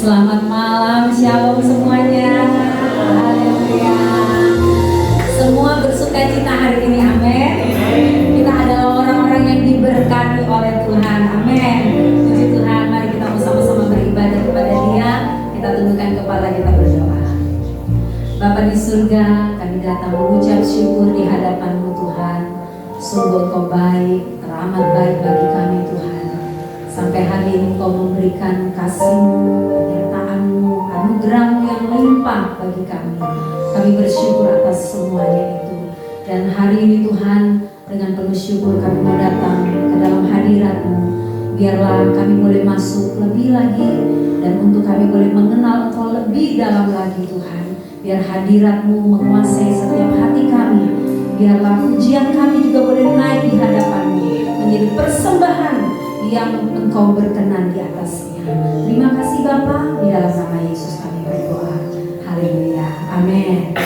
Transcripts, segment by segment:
Selamat malam, shalom semuanya. Haleluya. Semua bersuka cita hari ini, amin. Kita adalah orang-orang yang diberkati oleh Tuhan, amin. Puji Tuhan, mari kita bersama-sama beribadah kepada Dia. Kita tundukkan kepala, kita berdoa. Bapa di surga, kami datang mengucap syukur di hadapan-Mu Tuhan. Sungguh Engkau baik, teramat baik bagi kami Tuhan. Sampai hari ini Engkau memberikan kasih-Mu, penyertaan-Mu, anugerah-Mu yang melimpah bagi kami. Kami bersyukur atas semuanya itu. Dan hari ini Tuhan, dengan penuh syukur kami mau datang ke dalam hadirat-Mu. Biarlah kami boleh masuk lebih lagi, dan untuk kami boleh mengenal Engkau lebih dalam lagi Tuhan. Biar hadirat-Mu menguasai setiap hati kami. Biarlah pujian kami juga boleh naik di hadapan-Mu, menjadi persembahan yang Engkau berkenan di atasnya. Terima kasih Bapa, di dalam nama Yesus kami berdoa. Haleluya, amin.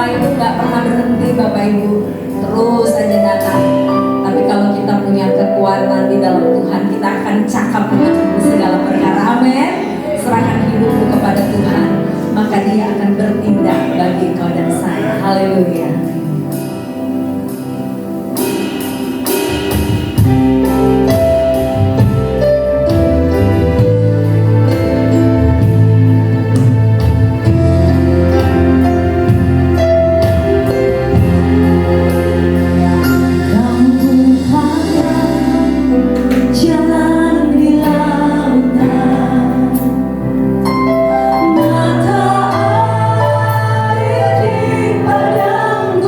itu nggak pernah berhenti Bapak Ibu, terus aja datang. Tapi kalau kita punya kekuatan di dalam Tuhan, kita akan cakap dengan segala perkara. Amin. Serahkan hidupmu kepada Tuhan, maka Dia akan bertindak bagi kau dan saya. Haleluya. Mata air di padang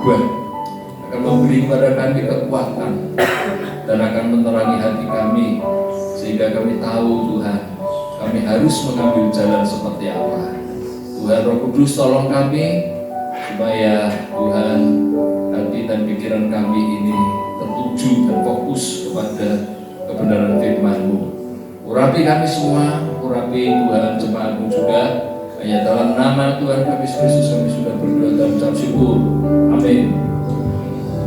berbuah, akan memberi kepada kami kekuatan, dan akan menerangi hati kami, sehingga kami tahu Tuhan, kami harus mengambil jalan seperti apa. Tuhan Roh Kudus tolong kami, supaya Tuhan hati dan pikiran kami ini tertuju dan fokus kepada kebenaran firman-Mu. Urapi kami semua, urapi Tuhan jemaat-Mu juga. Hanya dalam nama Tuhan kami Yesus Kristus kami sudah berdoa dan ucap syukur. Amin.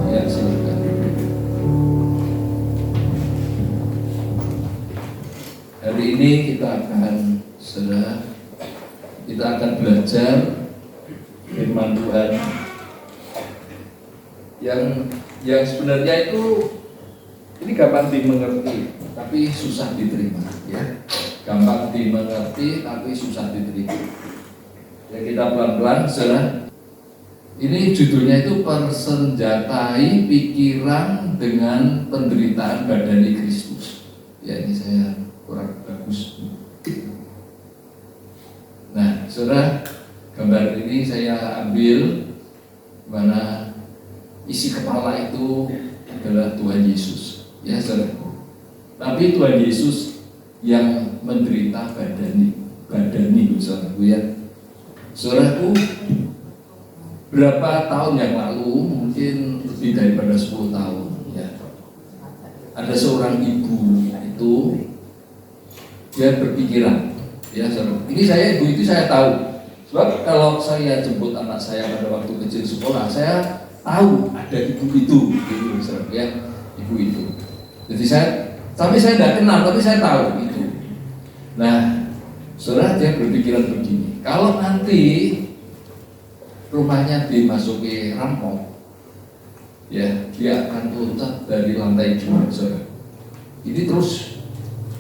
Ya, silakan. Hari ini kita akan belajar firman Tuhan yang sebenarnya itu ini gampang dimengerti tapi susah diterima, ya. Gampang dimengerti tapi susah diterima. Ya, kita pelan-pelan, saudara. Ini judulnya itu persenjatai pikiran dengan penderitaan badani Kristus. Ya, ini saya kurang bagus. Nah, saudara, gambar ini saya ambil mana isi kepala itu adalah Tuhan Yesus, ya saudara. Tapi Tuhan Yesus yang menderita badani, saudaraku, ya. Saudaraku, berapa tahun yang lalu, mungkin lebih daripada 10 tahun, ya, ada seorang ibu itu dia berpikiran, ya saudara. Ini ibu itu saya tahu. Sebab kalau saya jemput anak saya pada waktu kecil sekolah, saya tahu ada ibu itu, gitu, ya, ibu itu. Jadi tapi saya tidak kenal, tapi saya tahu itu. Nah, saudara, dia berpikiran begini: kalau nanti rumahnya dimasuki rampok, ya, dia akan loncat dari lantai 2, saudara. Ini terus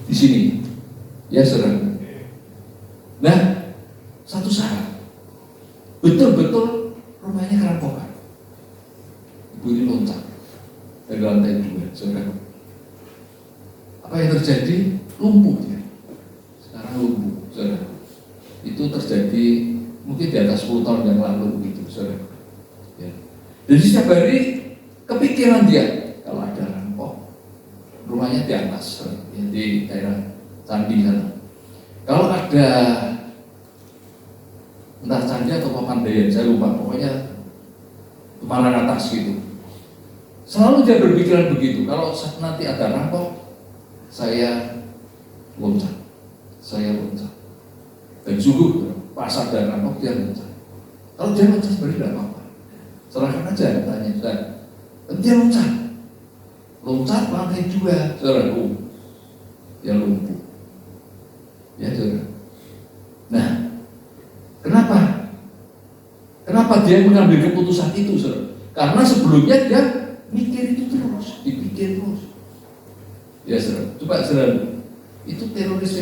di sini, ya saudara. Nah, satu saat betul-betul rumahnya kerampokan. Ibu ini loncat dari lantai 2, saudara. Apa yang terjadi? Lumpuh dia. Sekarang lumpuh, saudara. Itu terjadi mungkin di atas 10 tahun yang lalu begitu, saudara. Ya. Jadi setiap hari kepikiran dia, kalau ada rampok, rumahnya di atas, ya, di daerah Candi sana. Kalau ada entah Candi atau Papandayan, saya lupa, pokoknya kemarin atas gitu. Selalu dia berpikiran begitu, kalau nanti ada rampok, saya loncat. Dan sungguh pas ada rampok dia loncat. Kalau dia loncat sebenarnya tidak apa-apa, serahkan aja tanya, dan dia loncat lantai 2, saudaraku, dia lumpuh, ya saudara. Nah, Kenapa dia mengambil keputusan itu, saudara? Karena sebelumnya dia mikir itu terus, dipikir terus. Ya saudara, coba saudara, itu teroris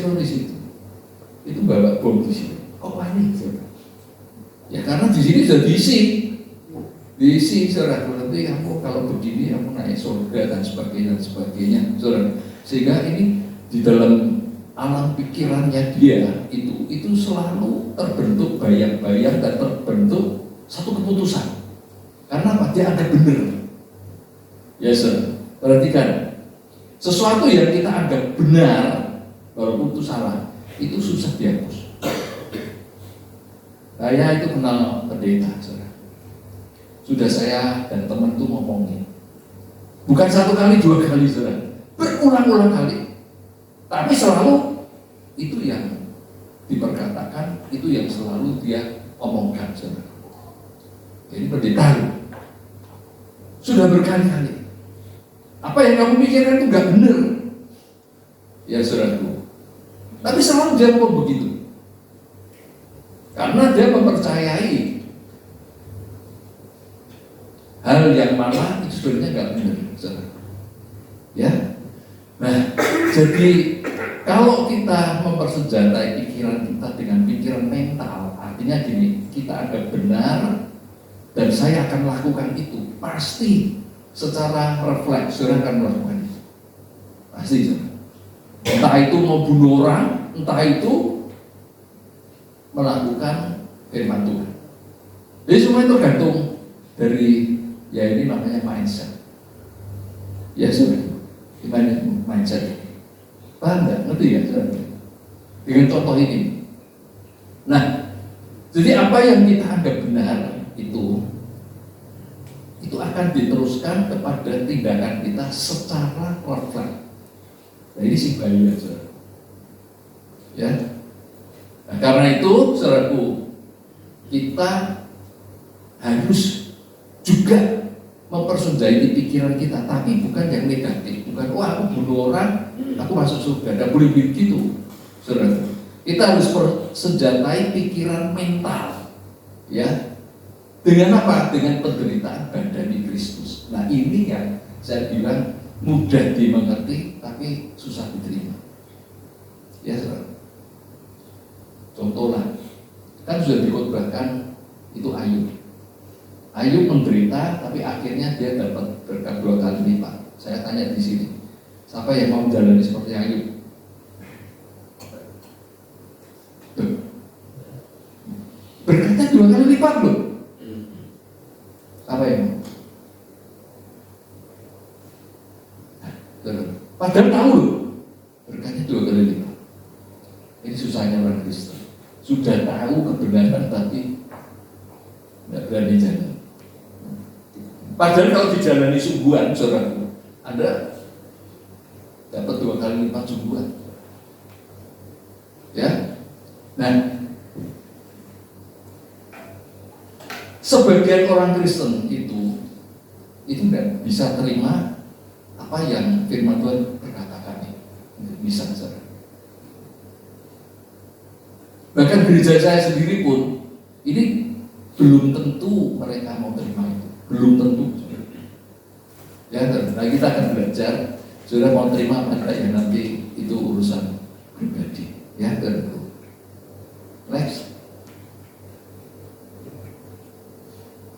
itu bawa bom di sini. Kok panik, saudara? Ya karena di sini sudah diisi, saudara. Nanti kamu kalau begini kamu naik surga dan sebagainya, saudara. Sehingga ini di dalam alam pikirannya dia itu selalu terbentuk bayang-bayang dan terbentuk satu keputusan. Karena apa? Dia anggap benar. Ya saudara, perhatikan, sesuatu yang kita anggap benar walaupun itu salah, itu susah dihapus. Saya itu kenal pendeta, saudara. Sudah saya dan teman itu ngomongin, bukan 1 kali 2 kali, saudara, berulang-ulang kali. Tapi selalu itu yang diperkatakan, itu yang selalu dia omongkan, saudara. Jadi pendeta sudah berkali-kali, apa yang kamu pikirkan itu gak benar, ya saudaraku. Tapi selalu dia ngomong begitu, karena dia mempercayai hal yang mana itu sebenarnya gak benar, saudara. Ya. Nah, jadi kalau kita mempersenjatai pikiran kita dengan pikiran mental, artinya gini, kita agak benar dan saya akan lakukan itu, pasti secara refleks saudara akan melakukan itu, pasti, saudara. Entah itu mau bunuh orang, entah itu melakukan firman Tuhan. Jadi semua itu tergantung dari Ya ini namanya mindset. Ya sudah, gimana mindset? Paham nggak? Ngerti ya? Dengan contoh ini. Nah, jadi apa yang kita anggap benar itu akan diteruskan kepada tindakan kita secara refleks. Nah ini sih bahaya, saudara. Ya. Nah, karena itu, saudaraku, kita harus juga mempersembahkan pikiran kita, tapi bukan yang negatif, bukan wah aku bunuh orang, aku masuk surga. Tidak boleh begitu, saudara. Kita harus persenjatai pikiran mental, ya. Dengan apa? Dengan penderitaan badani Kristus. Nah ini yang saya bilang mudah dimengerti, tapi susah diterima. Ya, saudara. Contohlah, kan sudah dikotbahkan itu Ayub. Ayub menderita, tapi akhirnya dia dapat berkat 2 kali lipat. Saya tanya di sini, siapa yang mau menjalani seperti Ayub? Berkatnya 2 kali lipat loh. Apa yang mau? Padahal tahu loh, berkatnya 2 kali lipat. Ini susahnya orang Kristen. Sudah tahu kebenaran tapi tidak berani jalan. Padahal kalau dijalani sungguhan, saudaraku, Anda dapat 2 kali lipat sungguhan. Ya, nah, sebagian orang Kristen itu tidak bisa terima apa yang firman Tuhan berkatakan. Bisa, saudara. Bahkan gereja saya sendiri pun ini belum tentu mereka mau terima itu, belum tentu. Ya, nah kita akan belajar. Saudara mau terima apa enggak ya nanti itu urusan pribadi. Ya, tentu. Next.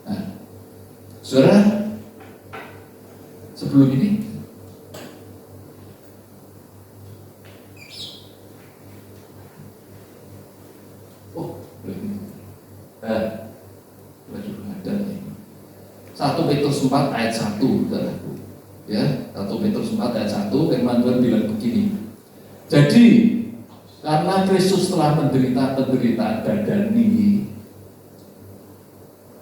Nah, saudara, sebelum ini ada 1 Petrus 4 ayat 1, saudaraku. Ya, 1 Petrus 4 ayat 1, firman Tuhan bilang begini. Jadi, karena Kristus telah menderita penderitaan badani,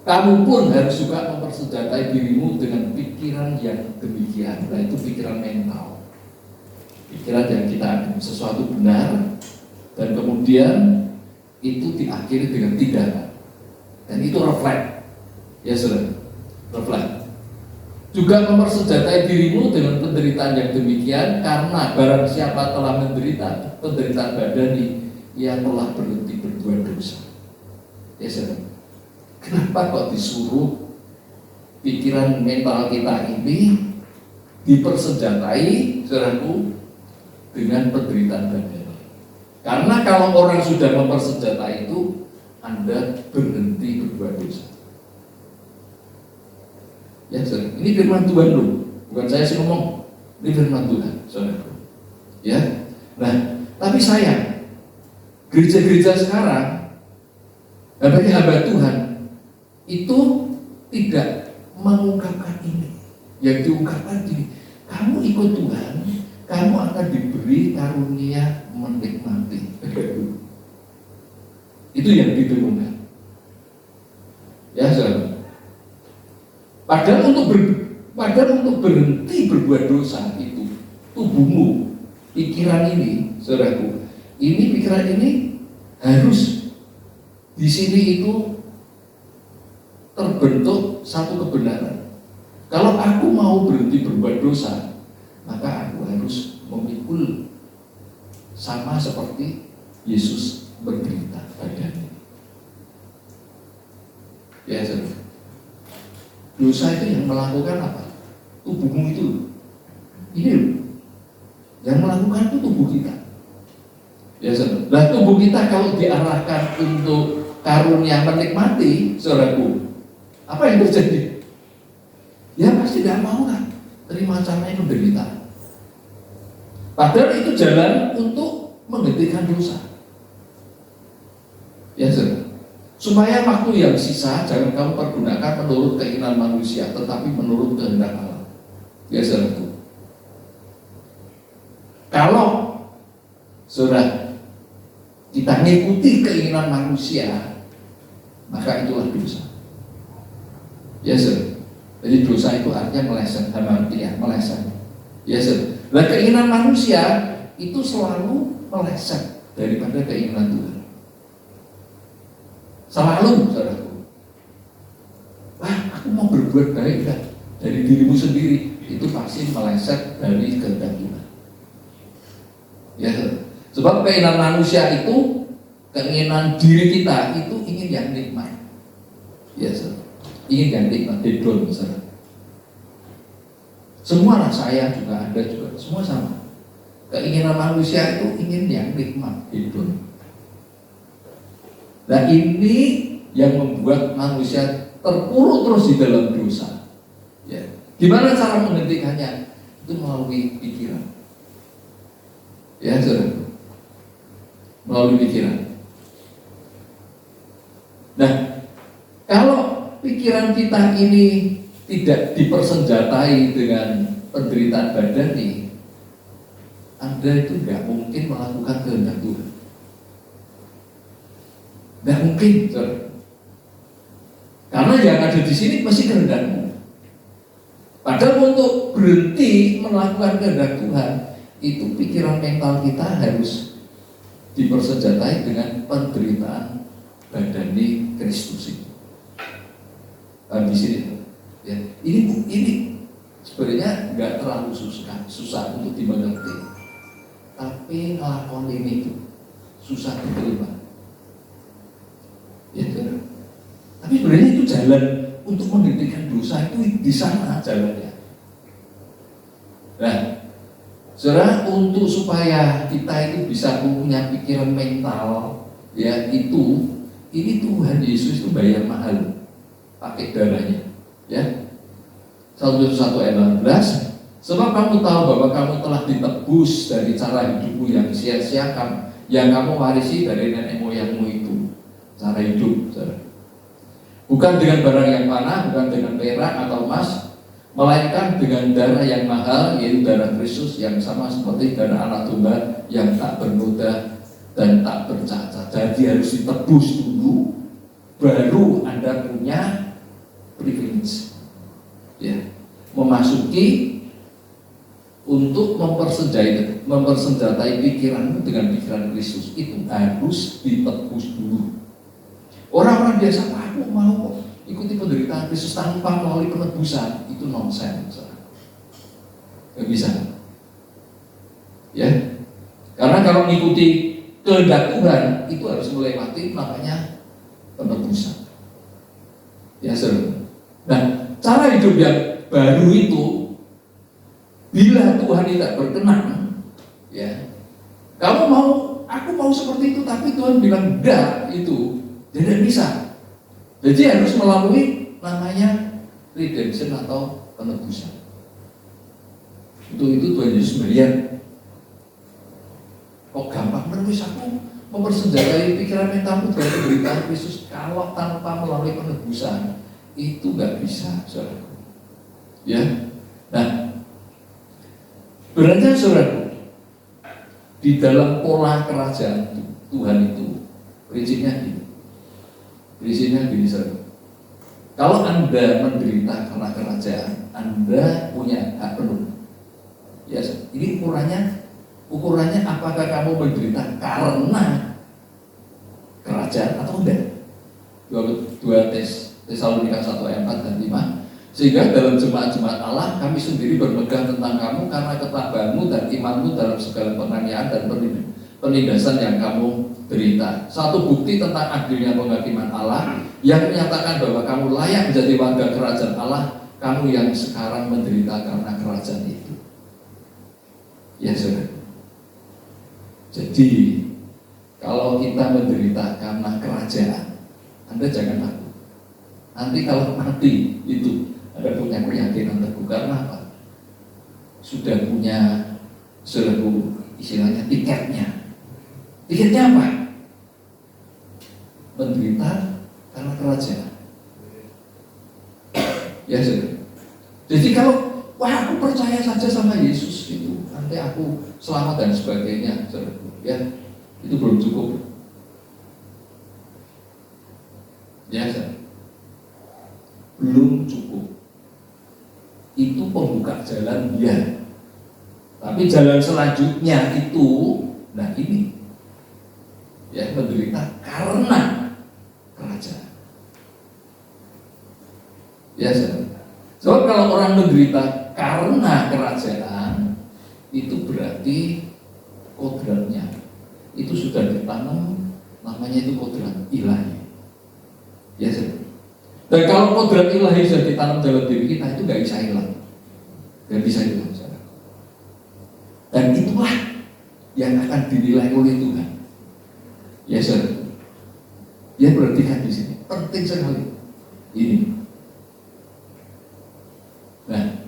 kamu pun harus juga mempersenjatai dirimu dengan pikiran yang demikian. Nah, itu pikiran mental. Pikiran yang kita anggap sesuatu benar, dan kemudian itu diakhiri dengan tindakan. Dan itu refleks. Ya, saudara, refleks. Juga mempersenjatai dirimu dengan penderitaan yang demikian, karena barang siapa telah menderita penderitaan badani, ia telah berhenti berbuat dosa. Ya, saudara. Kenapa kok disuruh pikiran mental kita ini dipersenjatai, saudaraku, dengan penderitaan badani? Karena kalau orang sudah mempersenjatai itu, Anda berhenti berbuat dosa. Ya, saudara, ini firman Tuhan loh, bukan saya sih ngomong, ini firman Tuhan, saudara. Ya, nah, tapi sayang, gereja-gereja sekarang, bagi hamba Tuhan itu tidak mengungkapkan ini. Yang diungkapkan gini, kamu ikut Tuhan, kamu akan diberi karunia menikmati. Itu yang didengungkan. Ya, saudara. Padahal untuk berhenti berbuat dosa itu, tubuhmu, pikiran ini, saudaraku, ini pikiran ini harus di sini itu terbentuk satu kebenaran. Kalau aku mau berhenti berbuat dosa, maka aku harus memikul sama seperti Yesus menderita badannya. Ya, saudara. Dosa itu yang melakukan apa? Tubuhmu itu. Ini loh. Yang melakukan itu tubuh kita. Ya, saudara. Nah, tubuh kita kalau diarahkan untuk karunia menikmati, saudaraku, apa yang terjadi? Ya pasti tidak mau kan terima caranya menderita. Padahal itu jalan untuk menghentikan dosa. Ya, saudara. Supaya waktu yang sisa jangan kamu pergunakan menurut keinginan manusia, tetapi menurut kehendak Allah. Ya saudaraku. Kalau saudara kita mengikuti keinginan manusia, maka itulah dosa. Ya saudara. Jadi dosa itu artinya meleset, meleset. Ya saudara. Nah, keinginan manusia itu selalu meleset daripada keinginan Tuhan. Selalu, saudaraku. Wah, aku mau berbuat baik dah. Dari dirimu sendiri, itu pasti meleset dari kehendak Tuhan. Ya, sebab keinginan manusia itu, keinginan diri kita itu ingin yang nikmat. Ya, ingin yang nikmat, hedon, saudara. Semua lah, saya juga, Anda juga, semua sama. Keinginan manusia itu ingin yang nikmat, hedon. Nah, ini yang membuat manusia terpuruk terus di dalam dosa. Ya. Gimana cara menghentikannya? Itu melalui pikiran. Ya, saudara. Melalui pikiran. Nah, kalau pikiran kita ini tidak dipersenjatai dengan penderitaan badani, Anda itu nggak mungkin melakukan kehendak Tuhan. Nggak mungkin, saudara. Karena yang ada di sini pasti kehendakmu. Padahal untuk berhenti melakukan kehendak Tuhan, itu pikiran mental kita harus dipersenjatai dengan penderitaan badani Kristus itu. Di sini, ya. Ini sebenarnya nggak terlalu susah untuk dimengerti, tapi ngelakon ini itu susah diterima. Ya, saudara. Tapi sebenarnya itu jalan untuk menghentikan dosa itu di sana jalannya. Nah, saudara, untuk supaya kita itu bisa punya pikiran mental, ya ini Tuhan Yesus itu bayar mahal, pakai darahnya, ya. 1 ayat 16. Sebab kamu tahu bahwa kamu telah ditebus dari cara hidupmu yang sia-sia yang kamu warisi dari nenek moyangmu itu. Cara hidup, saudara. Bukan dengan barang yang panah, bukan dengan perak atau emas, melainkan dengan darah yang mahal, yaitu darah Kristus yang sama seperti darah anak domba yang tak bernoda dan tak bercacat. Jadi harus ditebus dulu, baru Anda punya privilege, ya, memasuki untuk mempersenjatai pikiranmu dengan pikiran Kristus. Itu harus ditebus dulu. Orang-orang biasa, aku mau ikuti penderitaan Kristus tanpa melalui penebusan, itu nonsens. Gak bisa. Ya. Karena kalau mengikuti kehendak Tuhan, itu harus melewati namanya penebusan. Ya, saudara. Nah, cara hidup yang baru itu, bila Tuhan tidak berkenan, ya, kamu mau, aku mau seperti itu, tapi Tuhan bilang enggak, itu tidak bisa. Jadi harus melalui namanya redemption atau penebusan. Itu Tuhan Yesus melihat. Kok gampang menulis aku mempersenjatai pikiran mentalmu dari penderitaan Kristus kalau tanpa melalui penebusan itu nggak bisa, saudaraku. Ya, nah, berarti saudaraku, di dalam pola kerajaan Tuhan itu prinsipnya gini, saudara. Kalau Anda menderita karena kerajaan, Anda punya hak penuh. Ya, ini ukurannya apakah kamu menderita karena kerajaan atau enggak? 2 Tesalonika 1 ayat 4 dan 5. Sehingga dalam jemaat-jemaat Allah kami sendiri bermegang tentang kamu karena ketabahanmu dan imanmu dalam segala penganiayaan dan penindasan yang kamu derita. Satu bukti tentang adilnya penghakiman Allah yang menyatakan bahwa kamu layak menjadi warga kerajaan Allah, kamu yang sekarang menderita karena kerajaan itu. Ya, saudara. Jadi kalau kita menderita karena kerajaan, Anda jangan takut. Nanti kalau mati itu Anda punya keyakinan teguh. Karena apa? Sudah punya seluruh istilahnya tiketnya. Tiketnya apa? Menderita Ya saudara. Jadi kalau wah aku percaya saja sama Yesus itu, nanti aku selamat dan sebagainya, saudara, ya itu belum cukup. Ya saudara. Belum cukup. Itu pembuka jalan ya. Tapi jalan selanjutnya itu, nah ini ya menderita karena kerajaan. Ya saudara. Sebab kalau orang menderita karena kerajaan, itu berarti kodratnya itu sudah ditanam, namanya itu kodrat ilahi. Ya saudara. Dan kalau kodrat ilahi sudah ditanam dalam diri kita, itu nggak bisa hilang, nggak bisa hilang, saudara. Dan itulah yang akan dinilai oleh Tuhan. Ya saudara. Ya perhatikan di sini, penting sekali ini. Nah,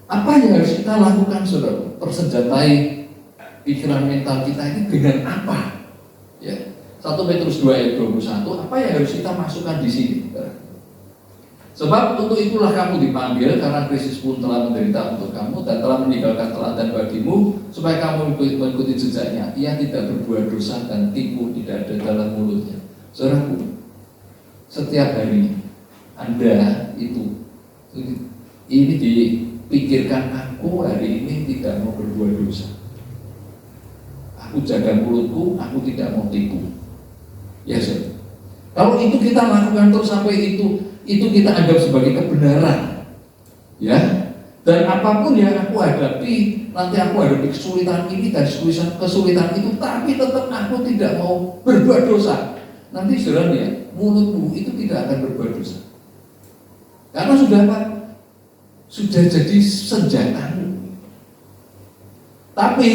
apa yang harus kita lakukan, saudara? Persenjatai pikiran mental kita ini dengan apa? Ya, 1 Petrus 2 ayat 21, apa yang harus kita masukkan di sini? Sebab untuk itulah kamu dipanggil, karena Kristus pun telah menderita untuk kamu dan telah meninggalkan teladan bagimu, supaya kamu mengikuti jejaknya. Ia tidak berbuat dosa dan tipu tidak ada dalam mulutnya. Saudaraku, setiap hari Anda itu ini dipikirkan, aku hari ini tidak mau berbuat dosa, aku jaga mulutku, aku tidak mau tipu. Ya saudara. Kalau itu kita lakukan terus sampai itu kita anggap sebagai kebenaran, ya. Dan apapun yang aku hadapi, nanti aku hadapi kesulitan ini dan kesulitan itu, tapi tetap aku tidak mau berbuat dosa. Nanti saudara ya, mulutmu itu tidak akan berbuat dosa. Karena sudah apa? Sudah jadi senjatamu. Tapi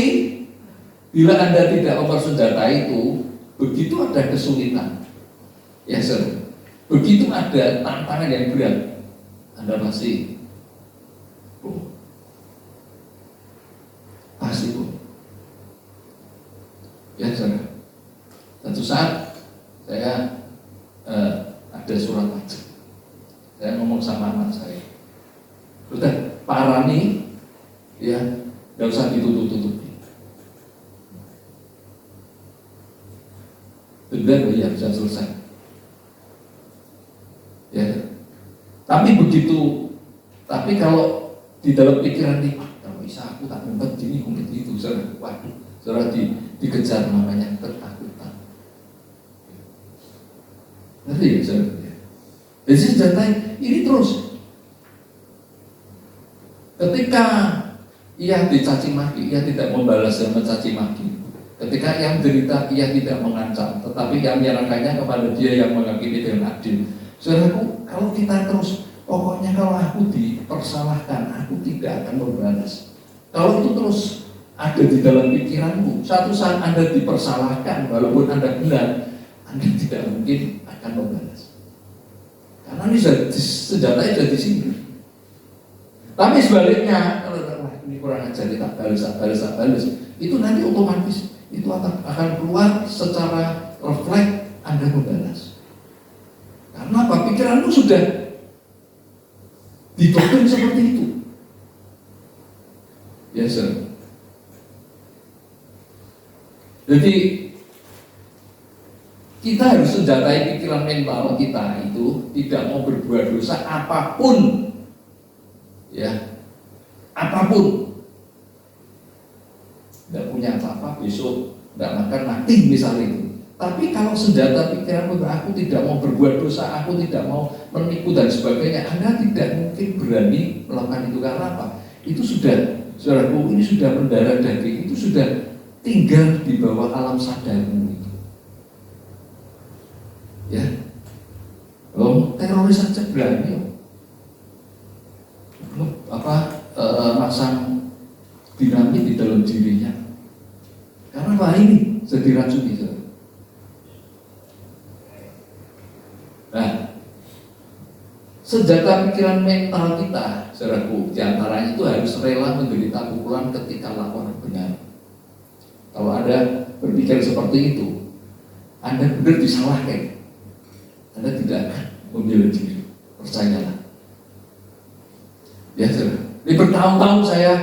bila Anda tidak mempersenjatai itu, begitu ada kesulitan, ya saudara, begitu ada tantangan yang berat, Anda pasti ya saudara. Satu saat saya ada surat wajib. Saya ngomong sama anak saya, udah Pak Rani, ya nggak usah ditutup-tutupi. Benar ya, bisa selesai. Ya, tapi kalau di dalam pikiran nih, kalau bisa aku tak ngumpet gini, ngumpet itu, waduh, saudara dikejar namanya ketakutan. Ngerti ya, saudara? Jadi senjata ini terus. Ketika ia dicaci maki, ia tidak membalas dan mencaci maki. Ketika ia menderita, ia tidak mengancam, tetapi ia menyerahkannya kepada Dia yang menghakimi dengan adil. Saudaraku, kalau kita terus, pokoknya kalau aku dipersalahkan, aku tidak akan membalas. Kalau itu terus ada di dalam pikiranmu, satu saat Anda dipersalahkan, walaupun Anda benar, Anda tidak mungkin akan membalas. Karena ini senjatanya sudah di sini. Tapi sebaliknya, kalau ini kurang ajar, kita balas, itu nanti otomatis itu akan keluar secara refleks, Anda membalas. Karena apa? Pikiranmu sudah didoktrin seperti itu. Ya, sir. Jadi kita harus senjatai pikiran mental kita itu tidak mau berbuat dosa apapun, ya, apapun. Tidak punya apa-apa, besok tidak makan mati misalnya itu. Tapi kalau senjata pikiran aku tidak mau berbuat dosa, aku tidak mau menipu dan sebagainya, Anda tidak mungkin berani melakukan itu. Karena apa? Itu sudah, saudaraku, ini sudah mendarah daging, itu sudah tinggal di bawah alam sadarmu itu. Ya, teroris saja berani, masang dinamit di dalam dirinya. Karena apa? Ini sudah diracuni. Nah, senjata pikiran mental kita, saudaraku, diantaranya itu harus rela menderita pukulan ketika lawan benar. Kalau Anda berpikir seperti itu, Anda benar disalahkan, Anda tidak akan membela diri. Percayalah. Ya, saudara. Ini bertahun-tahun saya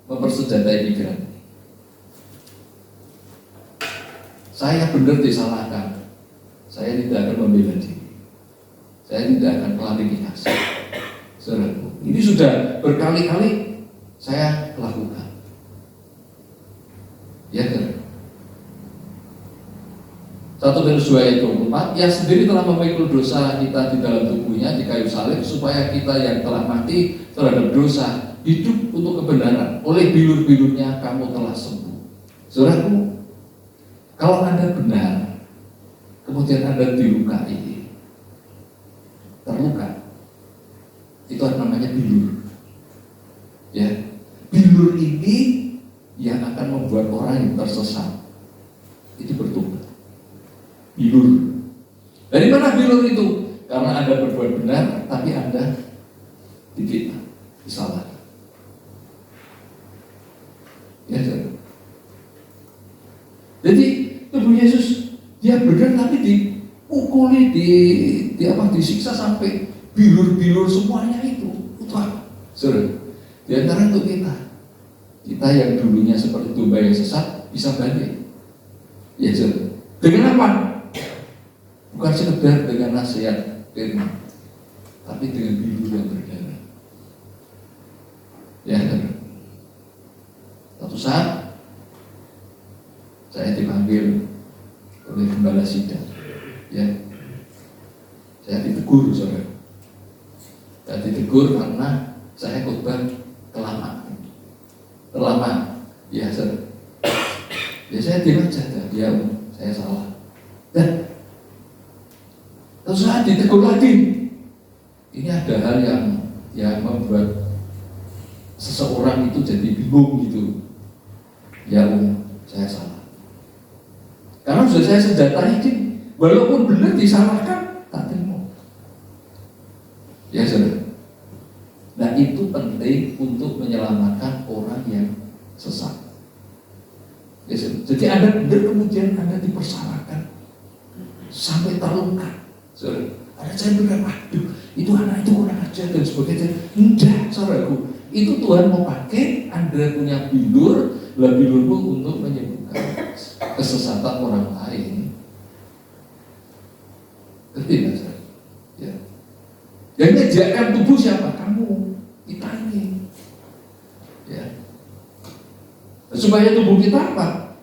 mempersenjatai pikiran. Saya benar disalahkan. Saya tidak akan membela diri. Saya tidak akan klarifikasi. Saudara, ini sudah berkali-kali saya lakukan. Ya, saudara. 1 Petrus 2 ayat 24, Ia sendiri telah memikul dosa kita di dalam tubuhnya di kayu salib, supaya kita yang telah mati terhadap dosa hidup untuk kebenaran. Oleh bilur-bilurnya kamu telah sembuh. Saudaraku, kalau Anda benar, kemudian Anda dilukai, terluka, itu namanya bilur. Ya, bilur ini yang akan membuat orang yang tersesat itu bertobat. Bilur. Dari mana bilur itu? Karena Anda berbuat benar, tapi Anda difitnah, disalahkan. Ya, saudara. Jadi tubuh Yesus dia benar, tapi dipukuli, disiksa sampai bilur-bilur semuanya itu apa? Saudara, di antara untuk kita yang dulunya seperti domba yang sesat bisa balik. Ya, saudara. Dengan apa? Bukan sekedar dengan nasihat firman, tapi dengan bilur yang berdarah. Ya, saudara. Suatu saat saya dipanggil oleh gembala sidang. Ya, saya ditegur, saudara. Saya ditegur karena saya khotbah terlama. Ya, saudara. Ya, saya diam saja. Ya, saya salah. Dan terus saat ditegur lagi. Ini ada hal yang membuat seseorang itu jadi bingung gitu. Ya, saya salah. Karena sudah saya senjatai, walaupun benar disalahkan, tak terima. Ya, saudara. Nah, itu penting untuk menyelamatkan orang yang sesat. Ya, saudara. Jadi Anda benar, kemudian Anda dipersalahkan sampai terluka. Saudara, ada saya bilang, aduh, itu anak itu kurang ajar dan sebagainya. Enggak, saudaraku. Itu Tuhan mau pakai Anda punya bilur, bilurmu untuk menyembuhkan kesesatan orang lain. Ngerti nggak, saudara? Ya. Yang menjaga tubuh siapa? Kamu, kita ini. Ya. Supaya tubuh kita apa?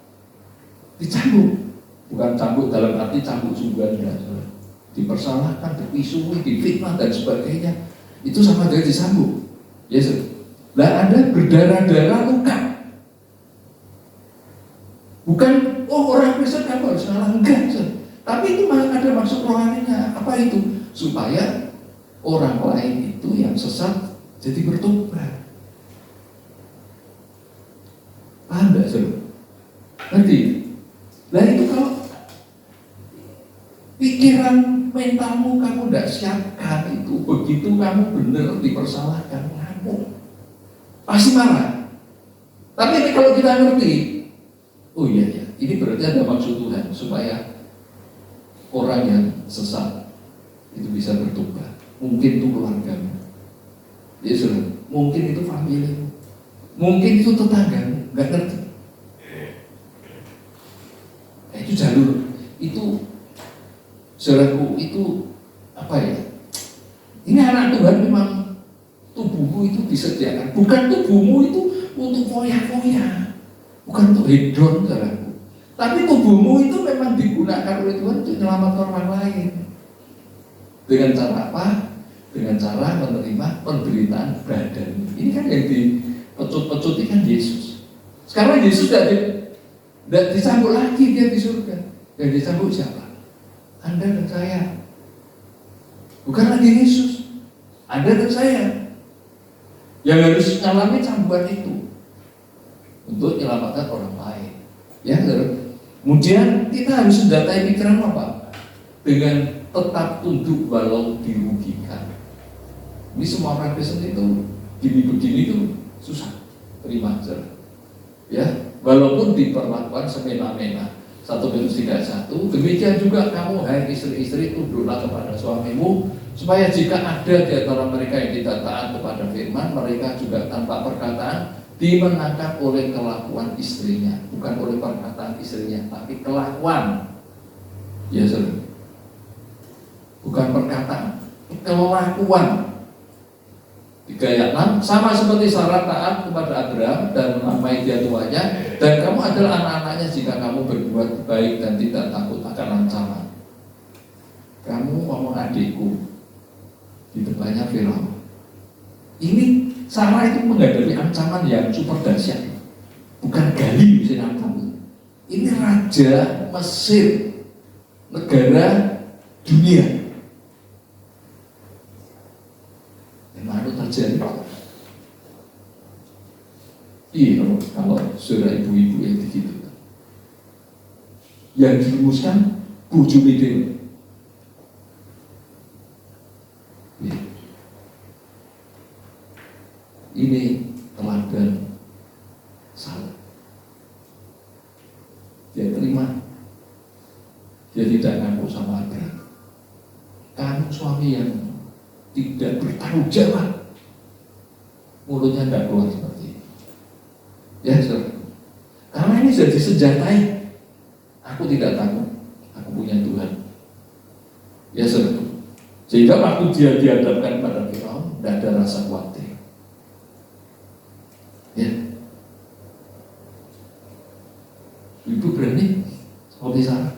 Dicambuk. Bukan cambuk dalam arti cambuk sungguhan, saudara. Dipersalahkan, dipisui, difitnah dan sebagainya. Itu sama dengan disambuk. Ya, saudara. Lah Anda berdarah-darah luka. Bukan, oh orang Kristen kamu harus ngalah, enggak, saudara. Tapi itu ada maksud rohaninya. Apa itu? Supaya orang lain itu yang sesat jadi bertobat. Paham enggak, saudara? Nanti, nah itu kalau pikiran mentalmu kamu tidak siapkan itu, begitu kamu benar dipersalahkan, kamu pasti marah. Tapi kalau kita ngerti, oh iya, ini berarti ada maksud Tuhan supaya orang yang sesat itu bisa bertobat. Mungkin itu keluargamu, ya saudara, mungkin itu famili, mungkin itu tetanggamu, nggak ngerti. Itu jalur, itu saudaraku, itu apa ya? Ini anak Tuhan memang tubuhmu itu disediakan, bukan tubuhmu itu untuk foya-foya, bukan untuk hedon, saudaraku. Tapi tubuhmu itu memang digunakan oleh Tuhan untuk menyelamatkan orang lain. Dengan cara apa? Dengan cara menerima penderitaan badan. Ini kan yang dipecut-pecut ini kan Yesus. Sekarang Yesus tidak disambut lagi dia di surga. Yang disambut siapa? Anda dan saya. Bukan lagi Yesus. Anda dan saya. Yang harus mengalami cambukan itu untuk menyelamatkan orang lain. Ya, saudara. Kemudian kita harus senjatai pikiran apa? Dengan tetap tunduk walau dirugikan. Ini semua orang Kristen itu begini itu susah terima, saudara. Ya, walaupun diperlakukan semena-mena. 1 Petrus 3:1, demikian juga kamu hai istri-istri tunduklah kepada suamimu Supaya jika ada di antara mereka yang tidak taat kepada firman, mereka juga tanpa perkataan dimenangkan oleh kelakuan istrinya, bukan oleh perkataan istrinya, tapi kelakuan. Ya, saudara. Bukan perkataan, kelakuan. 3 ayat 6, sama seperti Sarah taat kepada Abraham dan menamai dia tuanya, dan kamu adalah anak-anaknya jika kamu berbuat baik dan tidak takut akan ancaman. Kamu ngomong adikku di depannya Firaun. Ini Sarah itu menghadapi ancaman yang super dahsyat. Bukan Gali yang ancam. Ini raja Mesir, negara dunia. Yang mana terjadi? Iya, kalau saudara ibu-ibu yang begitu, yang dirumuskan bojo beda. Ini teladan salah. Dia terima. Dia tidak ngaku sama Abraham. Kamu suami yang tidak bertanggung jawab. Mulutnya tidak keluar seperti itu. Ya, saudara. Karena ini sudah disenjatai. Aku tidak takut. Aku punya Tuhan. Ya, saudara. Sehingga waktu dia dihadapkan pada Firaun, tidak ada rasa khawatir. Ya, ibu berani seperti Sarah.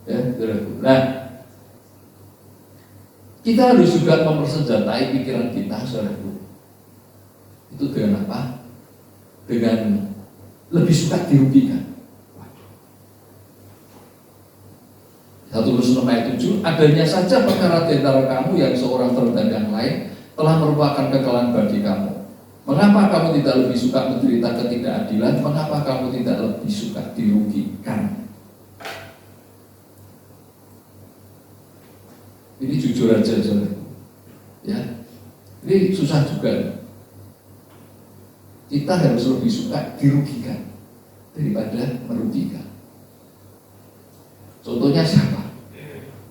Ya, nah, kita harus juga mempersenjatai pikiran kita, saudaraku. Itu dengan apa? Dengan lebih suka dirugikan. 1 Korintus 6 ayat 7, adanya saja perkara di antara kamu yang seorang terhadap yang lain telah merupakan kekalahan bagi kamu. Mengapa kamu tidak lebih suka menderita ketidakadilan? Mengapa kamu tidak lebih suka dirugikan? Ini jujur aja, saudara. Ya, ini susah juga. Kita harus lebih suka dirugikan daripada merugikan. Contohnya siapa?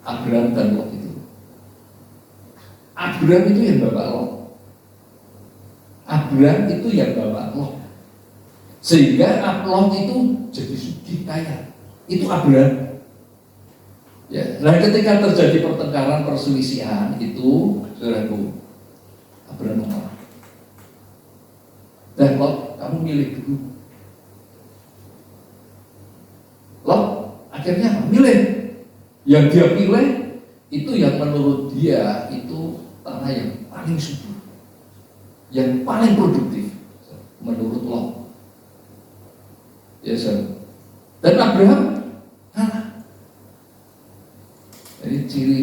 Abraham dan Lot itu. Abraham itu yang bapak Lot. Abraham itu yang bapak Lot. Sehingga Lot itu jadi sugih kaya. Itu Abraham. Ya, nah ketika terjadi pertengkaran perselisihan itu, saudaraku, Abraham mengalah. Dan Lot, kamu milih dulu. Lot akhirnya milih. Yang dia pilih itu yang menurut dia itu tanah yang paling subur, yang paling produktif menurut Lot. Ya, saudara. Dan Abraham kalah. Jadi ciri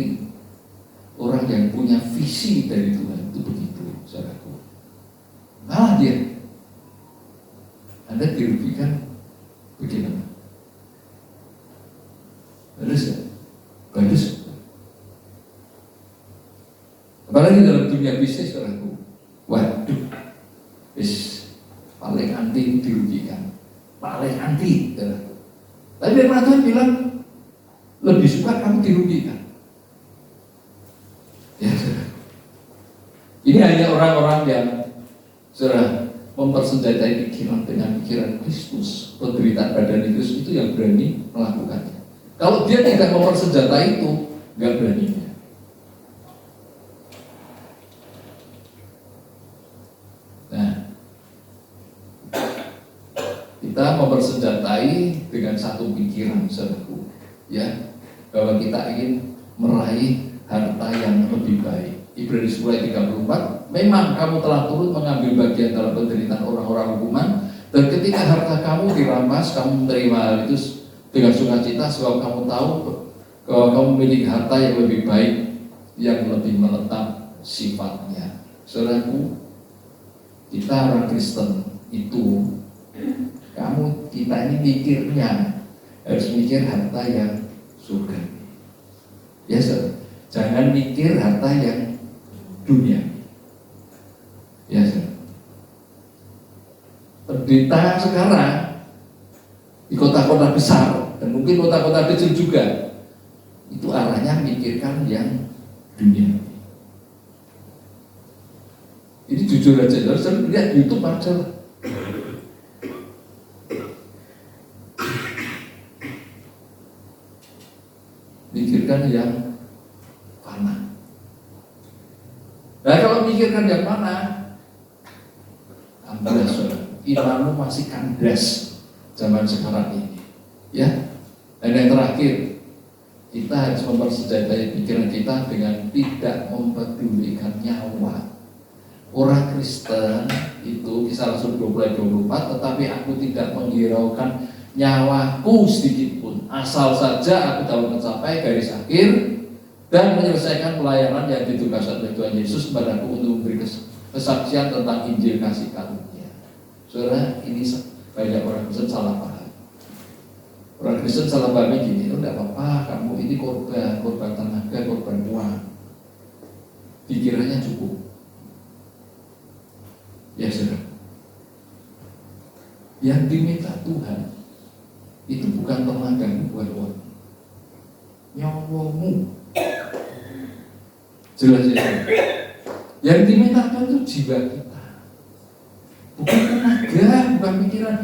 orang yang punya visi dari Tuhan itu begitu, saudaraku. Kalah dia. Anda dirugikan bagaimana? Bagus. Apalagi dalam dunia bisnis, saudaraku. Waduh, paling anti dirugikan, paling anti, saudaraku. Tapi firman Tuhan bilang lebih suka kamu dirugikan. Ya, saudaraku. Ini hanya orang-orang yang saudara mempersenjatai pikiran dengan pikiran Kristus, penderitaan badan Kristus itu yang berani melakukannya. Kalau dia tidak mempersenjatai itu, nggak berani. Nah, kita mempersenjatai dengan satu pikiran, saudaraku, ya, bahwa kita ingin meraih harta yang lebih baik. Ibrani 10 ayat 34, memang kamu telah turut mengambil bagian dalam penderitaan orang-orang hukuman, dan ketika harta kamu dirampas, kamu menerima hal itu dengan sukacita, sebab kamu tahu bahwa kamu memiliki harta yang lebih baik, yang lebih menetap sifatnya. Saudaraku, kita orang Kristen itu, kita ini mikirnya harus mikir harta yang surga. Ya, saudara, jangan mikir harta yang dunia. Ya, saudara. Pendeta sekarang di kota-kota besar dan mungkin kota-kota kecil juga, hanya mikirkan yang dunia. Ini jujur aja, saya lihat YouTube aja. Mikirkan yang fana. Nah kalau mikirkan yang fana, ambil saudara, imanmu masih kandas zaman sekarang ini. Ya, dan yang terakhir, kita harus mempersenjatai pikiran kita dengan tidak mempedulikan nyawa. Orang Kristen itu Kisah Rasul 20-24, tetapi aku tidak menghiraukan nyawaku sedikit pun, asal saja aku dapat mencapai garis akhir dan menyelesaikan pelayanan yang ditugaskan oleh Tuhan Yesus kepadaku untuk memberi kesaksian tentang Injil kasih karunia. Saudara, ini banyak orang Kristen salah paham. Orang Kristen salah pahamnya gini, oh enggak apa-apa, kamu ini korban tenaga, korban uang. Pikirannya cukup. Ya saudara, yang diminta Tuhan itu bukan tenaga, bukan uang, nyawamu. Jelas ya. Yang diminta Tuhan itu jiwa kita, bukan tenaga, bukan pikiran.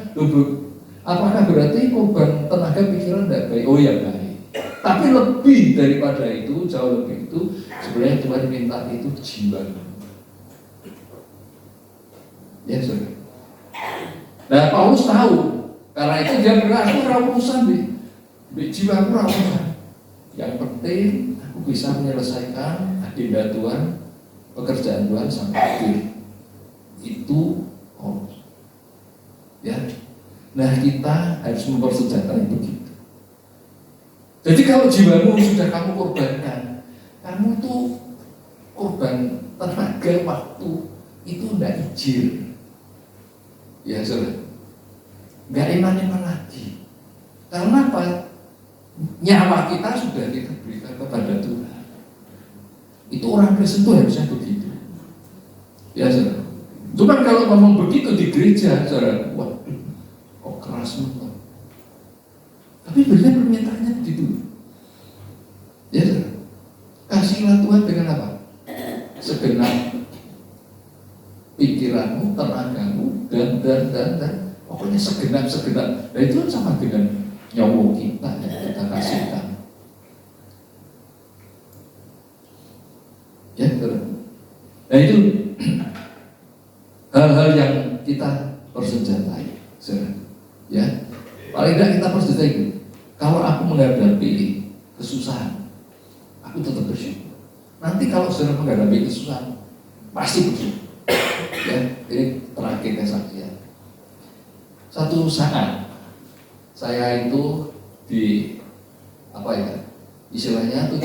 Apakah berarti korban tenaga pikiran tidak baik? Oh ya baik. Tapi lebih daripada itu, jauh lebih itu, sebenarnya Tuhan minta itu jiwa. Ya saudara. Nah Paulus tahu, karena itu dia berkata, aku rawusan di jiwaku rawusan. Yang penting aku bisa menyelesaikan agenda Tuhan, pekerjaan Tuhan sampai akhir. Itu Paulus. Ya. Nah kita harus mempersenjatai begitu. Jadi kalau jiwamu sudah kamu korbankan, kamu itu korban tenaga, waktu, itu tidak ijir. Ya saudara, nggak iman-iman lagi. Karena apa? Nyawa kita sudah kita berikan kepada Tuhan. Itu orang Kristen itu harusnya begitu. Ya saudara. Cuma kalau ngomong begitu di gereja, saudara, waduh, kok keras banget. Tapi benar permintaannya begitu. Ya saudara. Kasihlah Tuhan dengan apa? Segenap pikiranmu, tenagamu, dan pokoknya segenap. Nah itu sama dengan nyawa kita yang kita kasihkan. Ya, betul. Nah itu hal-hal yang kita persenjatai, ya. Paling tidak kita persenjatai itu. Kalau aku menghadapi kesusahan, aku tetap bersyukur. Nanti kalau sudah menghadapi kesusahan, pasti bersyukur. Ya, ini terakhir kesaksian. Satu saat saya itu istilahnya itu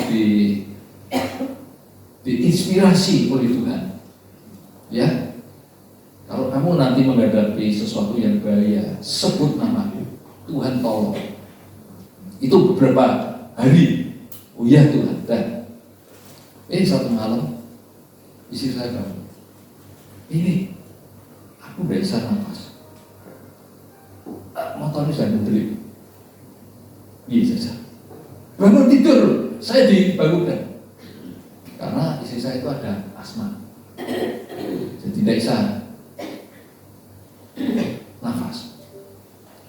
diinspirasi oleh Tuhan. Ya, kalau kamu nanti menghadapi sesuatu yang bahaya, sebut namaku, Tuhan tolong. Itu beberapa hari. Oh ya Tuhan. Dan satu malam istri saya bilang, ini aku udah bisa nafas, motornya saya beli. Iya saja. Bangun tidur, saya dibangunkan karena istri saya itu ada asma, jadi tidak bisa nafas.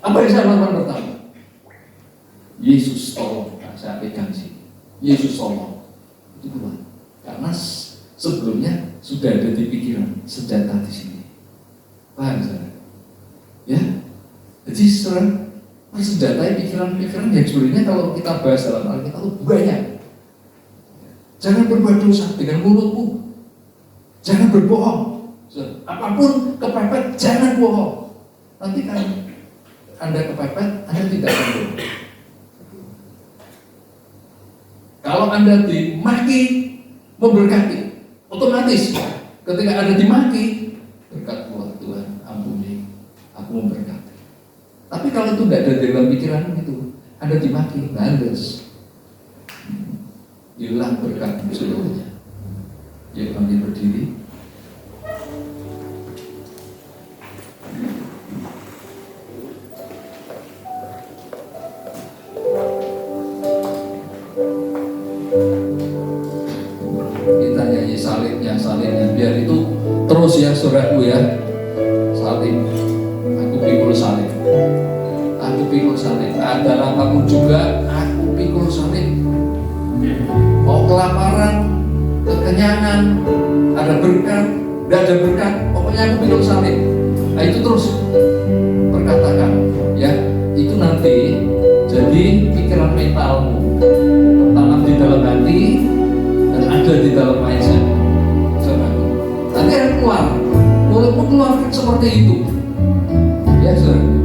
Apa yang saya lakukan pertama? Yesus tolong. Nah, saya pegang sini. Yesus tolong. Itu keluar. Karena sebelumnya sudah ada di pikiran senjata di sini. Paham saudara? Ya. Jadi saudara persenjatai pikiran-pikiran yang sebenarnya kalau kita bahas dalam Alkitab itu banyak. Jangan berbuat dosa dengan mulutmu. Jangan berbohong. Apapun kepepet, jangan bohong. Nanti kan Anda kepepet, Anda tidak akan bohong. Kalau Anda dimaki, memberkati, otomatis ketika Anda dimaki, berkat Tuhan, ampuni, aku memberkati. Tapi kalau itu tidak ada dalam pikiran itu, Anda dimaki, landas, hilang berkat seluruhnya. Ya, kami berdiri. salibnya, biar itu terus ya saudaraku ya. Salib, aku pikul salib, aku pikul salib. Ada apapun juga, aku pikul salib. Mau kelaparan, kekenyangan, ada berkat, tidak ada berkat, pokoknya aku pikul salib. Nah itu terus perkatakan, ya itu nanti jadi pikiran mentalmu, tertanam di dalam hati dan ada di dalam mindset. Saudaraku, nanti akan keluar, mulutmu keluarkan seperti itu, ya saudaraku.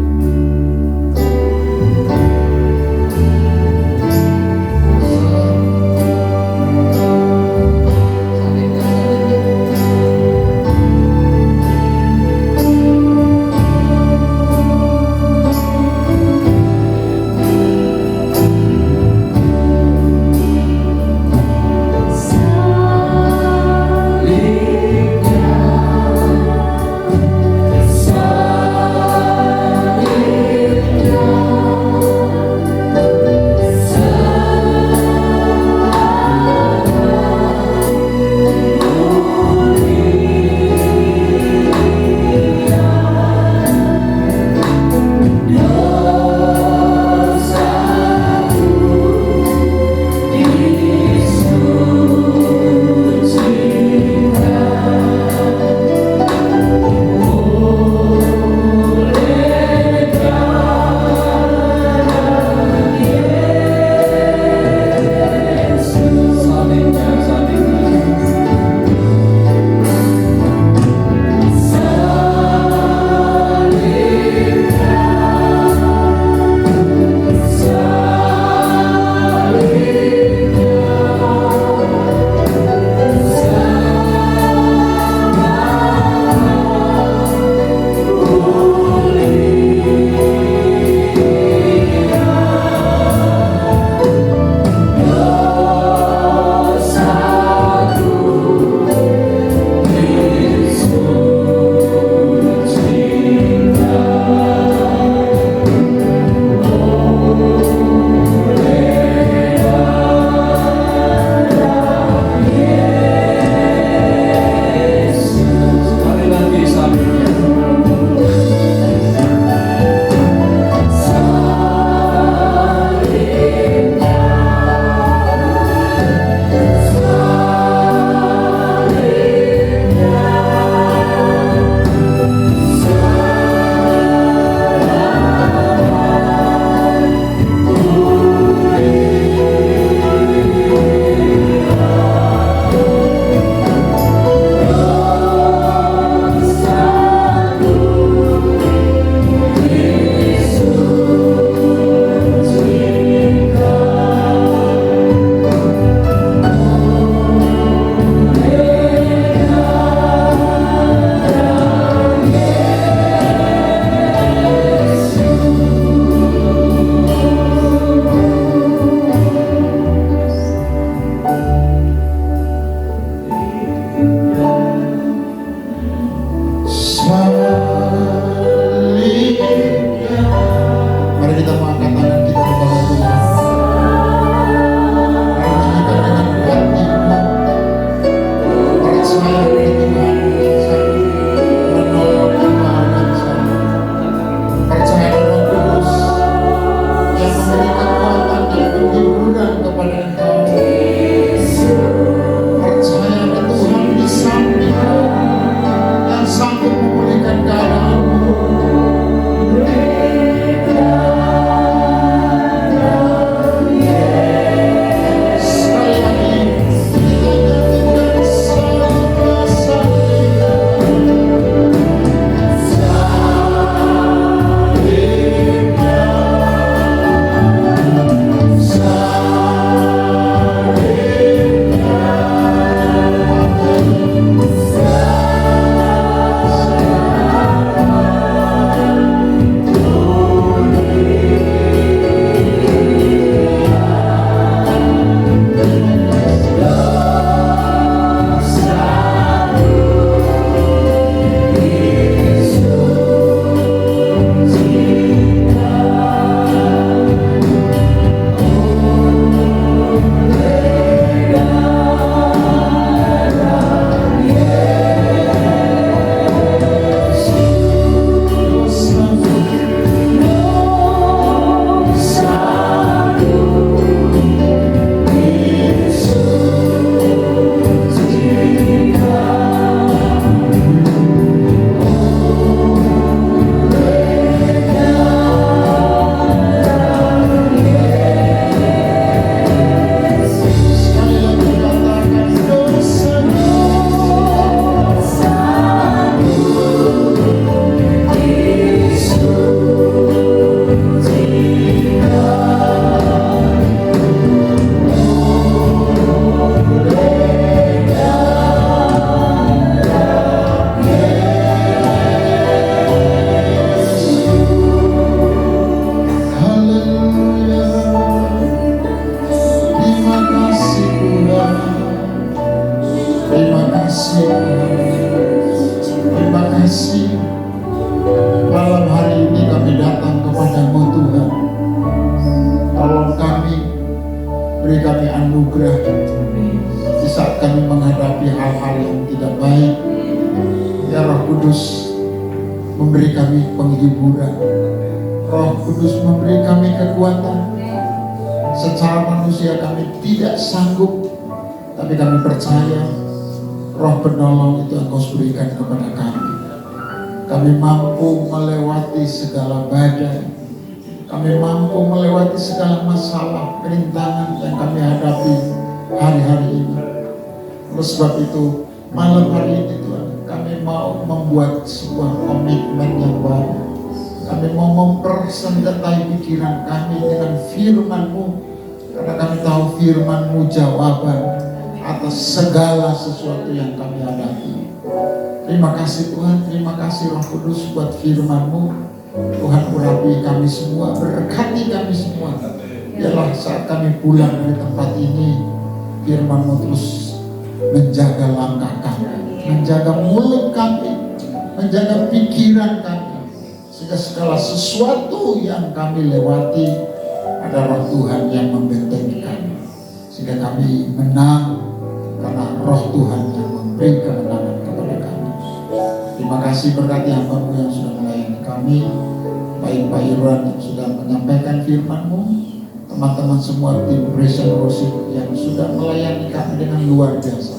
kasih Tuhan. Terima kasih. Malam hari ini kami datang kepadamu Tuhan. Tolong kami, beri kami anugerah di saat kami menghadapi hal-hal yang tidak baik. Ya Roh Kudus, memberi kami penghiburan. Roh Kudus memberi kami kekuatan. Secara manusia kami tidak sanggup, tapi kami percaya Roh penolong itu Engkau berikan kepada kami. Kami mampu melewati segala badai. Kami mampu melewati segala masalah, rintangan yang kami hadapi hari-hari ini. Oleh sebab itu, malam hari ini Tuhan, kami mau membuat sebuah komitmen yang baru. Kami mau mempersenjatai pikiran kami dengan firman-Mu, karena kami tahu firman-Mu jawaban atas segala sesuatu yang kami hadapi. Terima kasih Tuhan, terima kasih Roh Kudus buat firman-Mu. Tuhan urapi kami semua, berkati kami semua. Biarlah saat kami pulang dari tempat ini, firman-Mu terus menjaga langkah kami, menjaga mulut kami, menjaga pikiran kami, sehingga segala sesuatu yang kami lewati ada Roh Tuhan yang membentengi kami, sehingga kami menang karena Roh Tuhan yang memberi kemenangan kepada kami. Terima kasih berkati hamba-Mu yang sudah melayani kami, baik Pak Irwan yang sudah menyampaikan firman-Mu, teman-teman semua tim Praise and Worship yang sudah melayani kami dengan luar biasa.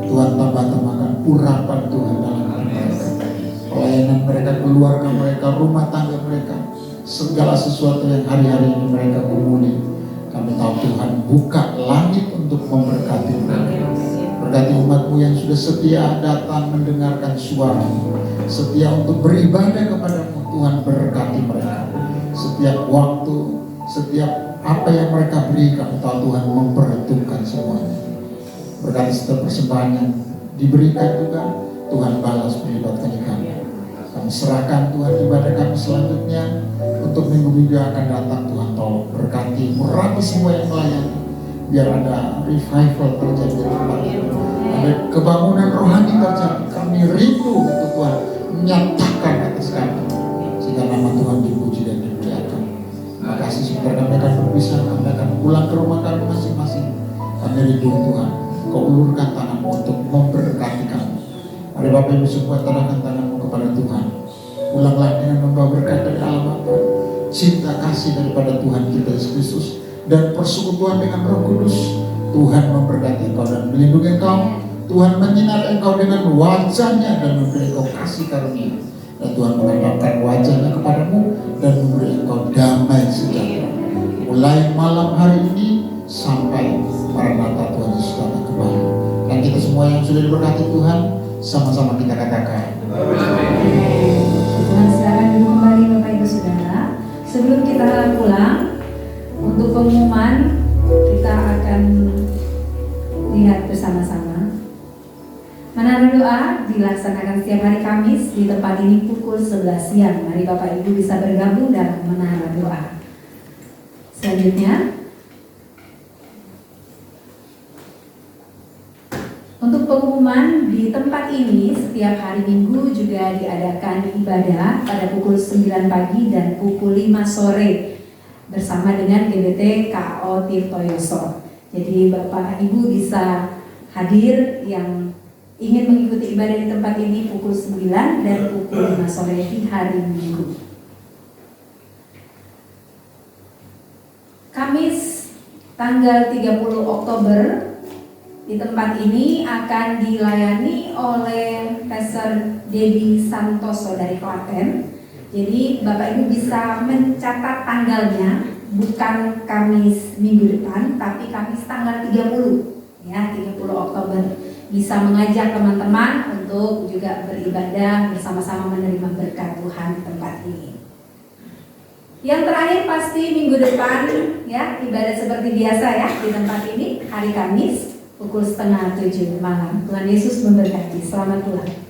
Tuhan tambah-tambahkan urapan Tuhan dalam mereka, pelayanan mereka, keluarga mereka, rumah tangga mereka, segala sesuatu yang hari-hari ini mereka gumuli. Kami tahu Tuhan buka langit untuk memberkati mereka. Berkati umat-Mu yang sudah setia datang mendengarkan suara-Mu, setia untuk beribadah kepada-Mu. Tuhan berkati mereka. Setiap waktu, setiap apa yang mereka beri, kami tahu Tuhan memperhitungkan semuanya. Berkati setiap persembahan yang diberikan juga, Tuhan balas melibatkan kami. Kami serahkan Tuhan ibadah kami selanjutnya untuk minggu-minggu yang akan datang. Tuhan tolong berkati, urapi semua yang melayani, biar ada revival terjadi di tempat ini, ada kebangunan rohani terjadi. Kami rindu itu Tuhan menyatakan atas kami, sehingga nama Tuhan dipuji dan dimuliakan. Terima kasih. Sebentar kami akan berpisah, kami akan pulang ke rumah kami masing-masing. Kami rindu Tuhan, Kau ulurkan tangan-Mu untuk memberkati kami. Mari Bapak Ibu semua tadahkan tangan-Mu kepada Tuhan. Ulanglah dengan membawa berkat dari Allah Bapa, cinta kasih daripada Tuhan kita Yesus Kristus, dan persekutuan dengan Roh Kudus. Tuhan memberkati engkau dan melindungi engkau. Tuhan menyinari engkau dengan wajah-Nya dan memberi engkau kasih karunia. Dan Tuhan menghadapkan wajah-Nya kepadamu dan memberi engkau damai sejahtera. Mulai malam hari ini sampai Maranatha Tuhan Yesus datang kembali. Dan kita semua yang sudah diberkati Tuhan, sama-sama kita katakan Tuhan silakan duduk kembali Bapak Ibu Saudara. Sebelum kita pulang, untuk pengumuman kita akan lihat bersama-sama. Menara doa dilaksanakan setiap hari Kamis di tempat ini pukul 11 siang. Mari Bapak Ibu bisa bergabung dalam menara doa. Selanjutnya, untuk pengumuman di tempat ini setiap hari Minggu juga diadakan ibadah pada pukul 9 pagi dan pukul 5 sore bersama dengan GBT KO Tirtoyoso. Jadi Bapak Ibu bisa hadir yang ingin mengikuti ibadah di tempat ini pukul 9 dan pukul 5 sore di hari Minggu. Kamis tanggal 30 Oktober di tempat ini akan dilayani oleh Pastor Debbie Santoso dari Klaten. Jadi Bapak Ibu bisa mencatat tanggalnya, bukan Kamis minggu depan, tapi Kamis tanggal 30 ya, 30 Oktober. Bisa mengajak teman-teman untuk juga beribadah bersama-sama menerima berkat Tuhan di tempat ini. Yang terakhir pasti minggu depan ya, ibadah seperti biasa ya di tempat ini hari Kamis pukul 6:30 malam. Tuhan Yesus memberkati. Selamat pulang.